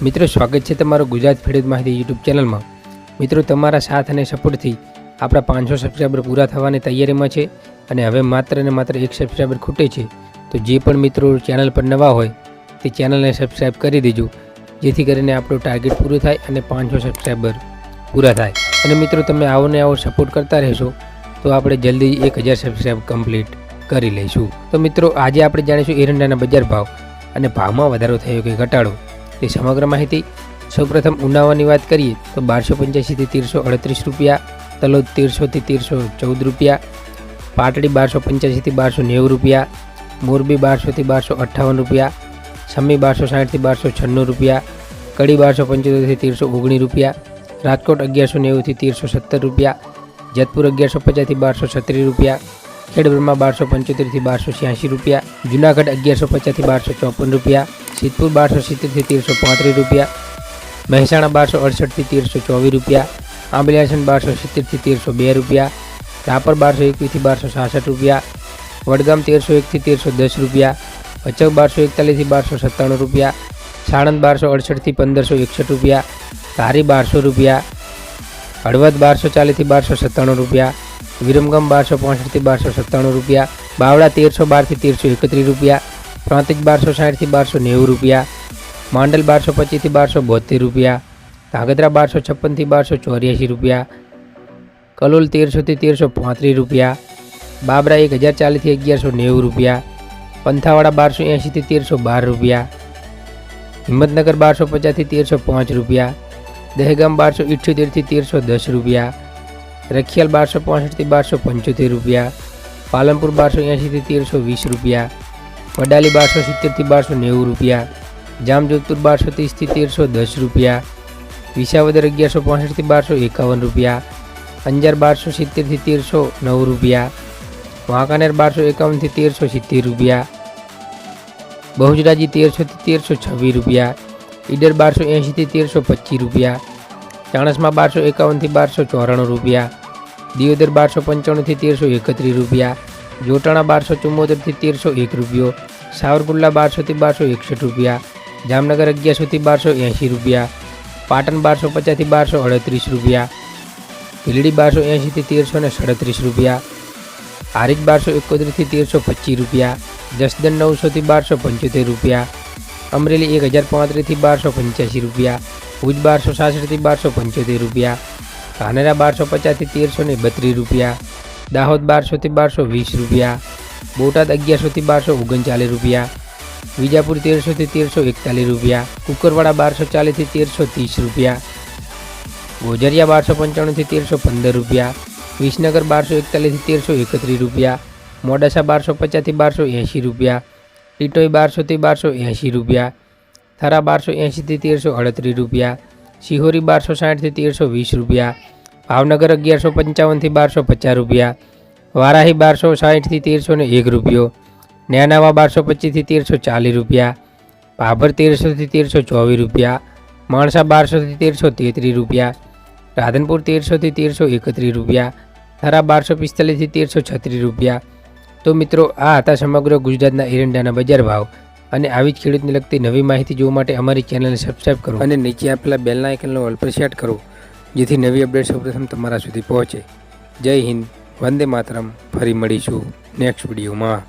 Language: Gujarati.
મિત્રો સ્વાગત છે તમારું ગુજરાત ખેડૂત માહિતી યુટ્યુબ ચેનલમાં। મિત્રો તમારા સાથ અને સપોર્ટથી આપણા 500 સબસ્ક્રાઈબર પૂરા થવાની તૈયારીમાં છે અને હવે માત્ર ને માત્ર 1 સબસ્ક્રાઈબર ખૂટે છે। તો જે પણ મિત્રો ચેનલ પર નવા હોય તે ચેનલને સબસ્ક્રાઈબ કરી દેજો, જેથી કરીને આપણું ટાર્ગેટ પૂરું થાય અને 500 સબસ્ક્રાઈબર પૂરા થાય। અને મિત્રો તમે આવો ને આવો સપોર્ટ કરતા રહેશો તો આપણે જલ્દી 1000 સબસ્ક્રાઈબ કમ્પ્લીટ કરી લઈશું। તો મિત્રો આજે આપણે જાણીશું એરંડાના બજાર ભાવ અને ભાવમાં વધારો થયો કે ઘટાડો તે સમગ્ર માહિતી। સૌપ્રથમ ઉનાવાની વાત કરીએ તો 1285 થી 1338 રૂપિયા, તલોદ 1300 થી 1314 રૂપિયા, પાટડી 1285 થી 1290 રૂપિયા, મોરબી 1200 થી 1258 રૂપિયા, સમી 1260 થી 1296 રૂપિયા, કડી 1275 થી 1319 રૂપિયા, રાજકોટ 1190 થી 1317 રૂપિયા, જેતપુર 1150 થી 1236 રૂપિયા, ખેડબ્રહ્મા 1275 થી 1286 રૂપિયા, જૂનાગઢ 1150 થી 1254 રૂપિયા, સિદ્ધપુર 1270 થી 1335 રૂપિયા, મહેસાણા 1268 થી 1324 રૂપિયા, આંબલિયાસન 1270 થી 1302 રૂપિયા, રાપર 1221 થી 1266 રૂપિયા, વડગામ 1301 થી 1310 રૂપિયા, ભચાઉ 1241 થી 1297 રૂપિયા, સાણંદ 1268 થી 1561 રૂપિયા, ધારી 1200 રૂપિયા, હળવદ 1240 થી 1297 રૂપિયા, વિરમગામ 1265 થી 1297 રૂપિયા, બાવળા 1312 થી 1331 રૂપિયા, પ્રાંતિજ 1260 થી 1290 રૂપિયા, માંડલ 1225 થી 1272 રૂપિયા, ધાંગધ્રા 1256 થી 1284 રૂપિયા, કલોલ 1300 થી 1335 રૂપિયા, બાબરા 1040 થી 1190 રૂપિયા, પંથાવાડા 1280 થી 1312 રૂપિયા, હિંમતનગર 1250 થી 1305 રૂપિયા, દહેગામ 1278 થી 1310 રૂપિયા, રખિયાલ 1265 થી 1275 રૂપિયા, પાલનપુર 1280 થી 1320 રૂપિયા, વડાલી 1270 થી 1290 રૂપિયા, જામજોધપુર 1230 થી 1310 રૂપિયા, વિસાવદર 1165 થી 1251 રૂપિયા, અંજાર 1270 થી 1309 રૂપિયા, વાંકાનેર 1251 થી 1370 રૂપિયા, બહુજરાજી 1300 થી 1326 રૂપિયા, ઈડર 1280 થી 1325 રૂપિયા, ચાણસ્મા 1251 થી 1294 રૂપિયા, દિયોદર 1295 થી 1331 રૂપિયા, જોટાણા 1274 થી 1301 રૂપિયો, સાવરકુંડલા 1200 થી 1261 રૂપિયા, જામનગર 1100 થી 1280 રૂપિયા, પાટણ 1250 થી 1238 રૂપિયા, ભીલડી 1280 થી 1337 રૂપિયા, હારીજ 1271 થી 1325 રૂપિયા, જસદણ 900 થી 1275 રૂપિયા, અમરેલી 1035 થી 1285 રૂપિયા, ભુજ 1266 થી 1275 રૂપિયા, ધાનેરા 1250 થી 1332 રૂપિયા, દાહોદ 1200 થી 1220 રૂપિયા, બોટાદ 1100 થી 1239 રૂપિયા, વિજાપુર 1300 થી 1341 રૂપિયા, કુકરવાડા 1240 થી 1330 રૂપિયા, ગોઝરિયા 1295 થી 1315 રૂપિયા, વિસનગર 1241 થી 1331 રૂપિયા, મોડાસા 1250 થી 1280 રૂપિયા, ટીટોઈ 1200 થી 1280 રૂપિયા, થરા 1280 થી 1338 રૂપિયા, સિહોરી 1260 થી 1320 રૂપિયા, ભાવનગર 1155 થી 1250 રૂપિયા, વારાહી 1260 થી 1301 રૂપિયો, નેનાવા 1225 થી 1340 રૂપિયા, ભાભર 1300 થી 1324 રૂપિયા, માણસા 1200 થી 1333 રૂપિયા, રાધનપુર 1300 થી 1331 રૂપિયા, થરા 1245 થી 1336 રૂપિયા। તો મિત્રો આ હતા સમગ્ર ગુજરાતના એરંડાના બજાર ભાવ અને આવી જ ખેડૂતને લગતી નવી માહિતી જોવા માટે અમારી ચેનલને સબસ્ક્રાઈબ કરો અને નીચે આપેલા બેલના આઇકનનો ઓલ પર સેટ કરો, જેથી નવી અપડેટ સૌપ્રથમ તમારા સુધી પહોંચે। જય હિન્દ, વંદે માતરમ। ફરી મળીશું નેક્સ્ટ વિડીયોમાં।